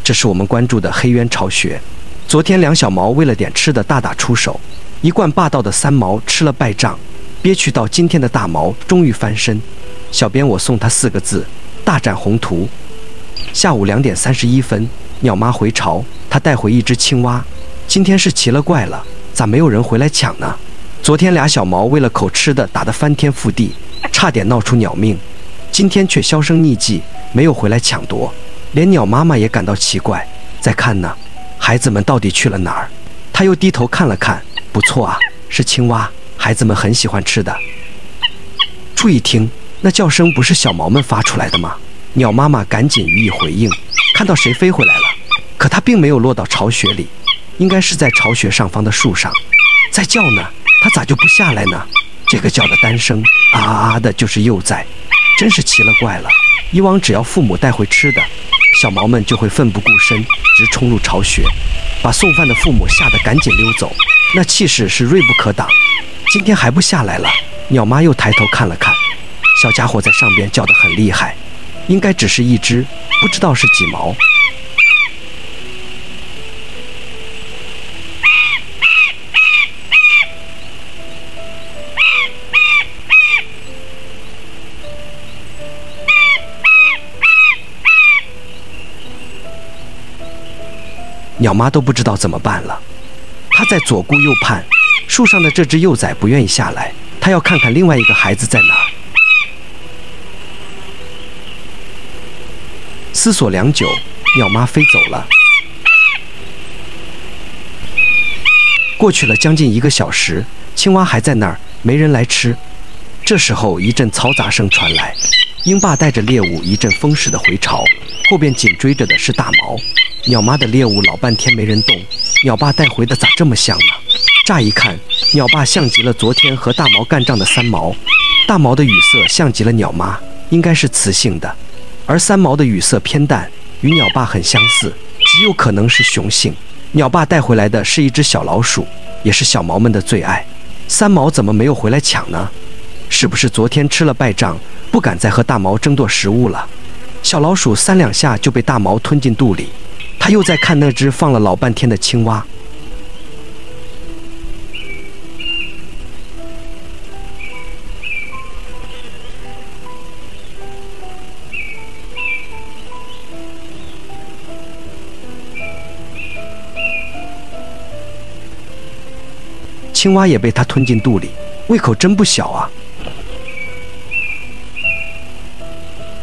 这是我们关注的黑渊巢穴。昨天梁小毛为了点吃的大打出手，一贯霸道的三毛吃了败仗，憋屈到今天的大毛终于翻身。小编我送他4个字：大展宏图。下午2点31分，鸟妈回巢，她带回一只青蛙。今天是奇了怪了，咋没有人回来抢呢？昨天俩小毛为了口吃的打得翻天覆地，差点闹出鸟命，今天却销声匿迹，没有回来抢夺。连鸟妈妈也感到奇怪，在看呢，孩子们到底去了哪儿？她又低头看了看，不错啊，是青蛙，孩子们很喜欢吃的。注意听，那叫声不是小毛们发出来的吗？鸟妈妈赶紧予以回应，看到谁飞回来了，可它并没有落到巢穴里，应该是在巢穴上方的树上，在叫呢，它咋就不下来呢？这个叫的单声啊啊啊的，就是幼崽，真是奇了怪了。以往只要父母带回吃的，小毛们就会奋不顾身，直冲入巢穴，把送饭的父母吓得赶紧溜走，那气势是锐不可挡。今天还不下来了，鸟妈又抬头看了看，小家伙在上边叫得很厉害，应该只是一只，不知道是几毛。鸟妈都不知道怎么办了，她在左顾右盼，树上的这只幼崽不愿意下来，她要看看另外一个孩子在哪儿。思索良久，鸟妈飞走了。过去了将近1个小时，青蛙还在那儿，没人来吃。这时候一阵嘈杂声传来，鹰爸带着猎物一阵风似的回巢，后边紧追着的是大毛。鸟妈的猎物老半天没人动，鸟爸带回的咋这么香呢？乍一看，鸟爸像极了昨天和大毛干仗的三毛，大毛的羽色像极了鸟妈，应该是雌性的，而三毛的羽色偏淡，与鸟爸很相似，极有可能是雄性。鸟爸带回来的是一只小老鼠，也是小毛们的最爱。三毛怎么没有回来抢呢？是不是昨天吃了败仗，不敢再和大毛争夺食物了？小老鼠3两下就被大毛吞进肚里。他又在看那只放了老半天的青蛙。青蛙也被他吞进肚里，胃口真不小啊。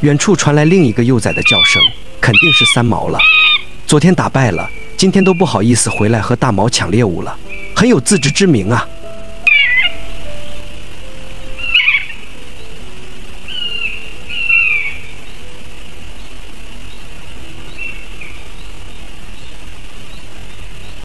远处传来另一个幼崽的叫声，肯定是三毛了。昨天打败了，今天都不好意思回来和大毛抢猎物了，很有自知之明啊。